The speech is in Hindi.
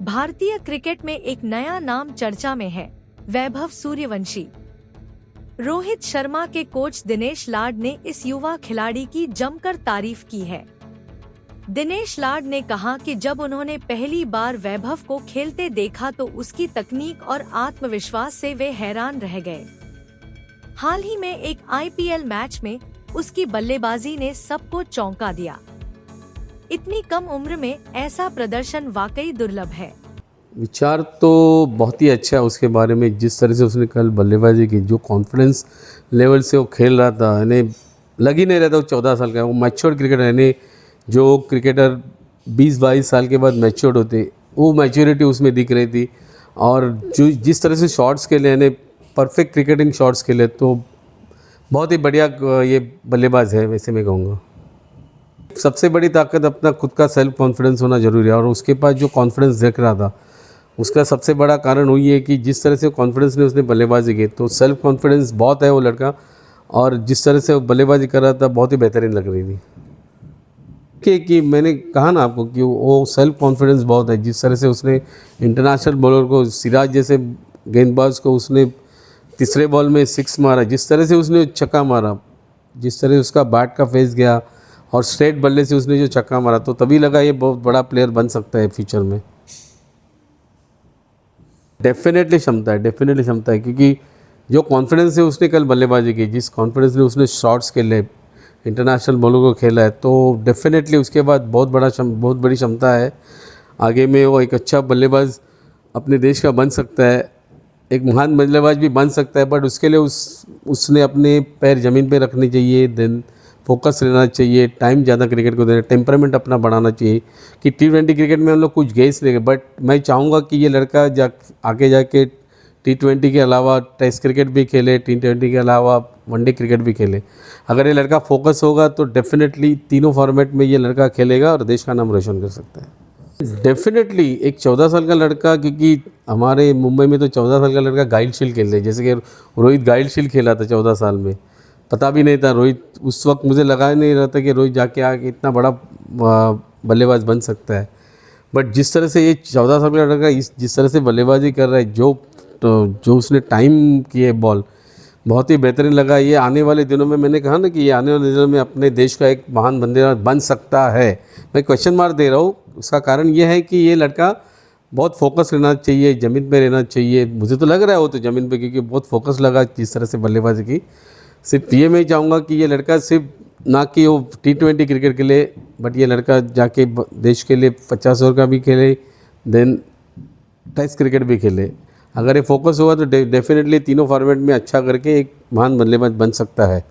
भारतीय क्रिकेट में एक नया नाम चर्चा में है, वैभव सूर्यवंशी। रोहित शर्मा के कोच दिनेश लाड ने इस युवा खिलाड़ी की जमकर तारीफ की है। दिनेश लाड ने कहा कि जब उन्होंने पहली बार वैभव को खेलते देखा तो उसकी तकनीक और आत्मविश्वास से वे हैरान रह गए। हाल ही में एक IPL मैच में उसकी बल्लेबाजी ने सबको चौंका दिया। इतनी कम उम्र में ऐसा प्रदर्शन वाकई दुर्लभ है। विचार तो बहुत ही अच्छा है उसके बारे में, जिस तरह से उसने कल बल्लेबाजी की, जो कॉन्फिडेंस लेवल से वो खेल रहा था, यानी लग ही नहीं रहा था वो 14 साल का है। वो मैच्योर्ड क्रिकेटर, यानी जो क्रिकेटर 20-22 साल के बाद मैच्योर्ड होते, वो मैच्योरिटी उसमें दिख रही थी। और जो जिस तरह से शॉट्स खेले, यानी परफेक्ट क्रिकेटिंग शॉट्स खेले, तो बहुत ही बढ़िया ये बल्लेबाज है। वैसे मैं कहूँगा सबसे बड़ी ताकत अपना खुद का सेल्फ कॉन्फिडेंस होना ज़रूरी है। और उसके पास जो कॉन्फिडेंस देख रहा था, उसका सबसे बड़ा कारण वही है कि जिस तरह से कॉन्फिडेंस ने उसने बल्लेबाजी की, तो सेल्फ कॉन्फिडेंस बहुत है वो लड़का। और जिस तरह से वो बल्लेबाजी कर रहा था, बहुत ही बेहतरीन लग रही थी। कि मैंने कहा ना आपको कि वो सेल्फ कॉन्फिडेंस बहुत है। जिस तरह से उसने इंटरनेशनल बॉलर को, सिराज जैसे गेंदबाज को उसने तीसरे बॉल में 6 मारा, जिस तरह से उसने छक्का मारा, जिस तरह से उसका बैट का फेस गया और स्ट्रेट बल्ले से उसने जो छक्का मारा, तो तभी लगा ये बहुत बड़ा प्लेयर बन सकता है फ्यूचर में। डेफिनेटली क्षमता है, क्योंकि जो कॉन्फिडेंस है उसने कल बल्लेबाजी की, जिस कॉन्फिडेंस ने उसने शॉट्स खेले, इंटरनेशनल बॉलों को खेला है, तो डेफिनेटली उसके बाद बहुत बड़ी क्षमता है। आगे में वो एक अच्छा बल्लेबाज अपने देश का बन सकता है, एक महान बल्लेबाज भी बन सकता है। बट उसके लिए उसने अपने पैर ज़मीन पे रखने चाहिए, देन फोकस रहना चाहिए, टाइम ज़्यादा क्रिकेट को देना, टेम्परामेंट अपना बढ़ाना चाहिए। कि T20 क्रिकेट में हम लोग कुछ गेस लेंगे, बट मैं चाहूँगा कि ये लड़का आगे जाके T20 के अलावा टेस्ट क्रिकेट भी खेले, T20 के अलावा वनडे क्रिकेट भी खेले। अगर ये लड़का फोकस होगा तो डेफिनेटली तीनों फॉर्मेट में ये लड़का खेलेगा और देश का नाम रोशन कर सकता है। डेफिनेटली एक 14 साल का लड़का, क्योंकि हमारे मुंबई में तो 14 साल का लड़का गाइड शील्ड खेल रहे, जैसे कि रोहित गाइड शील्ड खेला था 14 साल में। पता भी नहीं था रोहित, उस वक्त मुझे लगा नहीं रहा था कि रोहित जाके आके इतना बड़ा बल्लेबाज बन सकता है। बट जिस तरह से ये 14 साल का लड़का जिस तरह से बल्लेबाजी कर रहा है, जो उसने टाइम किए बॉल, बहुत ही बेहतरीन लगा। ये आने वाले दिनों में, मैंने कहा ना कि ये आने वाले दिनों में अपने देश का एक महान बल्लेबाज बन सकता है। मैं क्वेश्चन मार्क दे रहा हूँ, उसका कारण ये है कि ये लड़का बहुत फोकस रहना चाहिए, ज़मीन पे रहना चाहिए। मुझे तो लग रहा है वो तो ज़मीन पे, क्योंकि बहुत फोकस लगा जिस तरह से बल्लेबाजी की। सिर्फ ये मैं चाहूँगा कि ये लड़का सिर्फ ना कि वो T20 क्रिकेट खेले, बट ये लड़का जाके देश के लिए 50 ओवर का भी खेले, देन टेस्ट क्रिकेट भी खेले। अगर ये फोकस हुआ तो डेफिनेटली तीनों फॉर्मेट में अच्छा करके एक महान बल्लेबाज बन सकता है।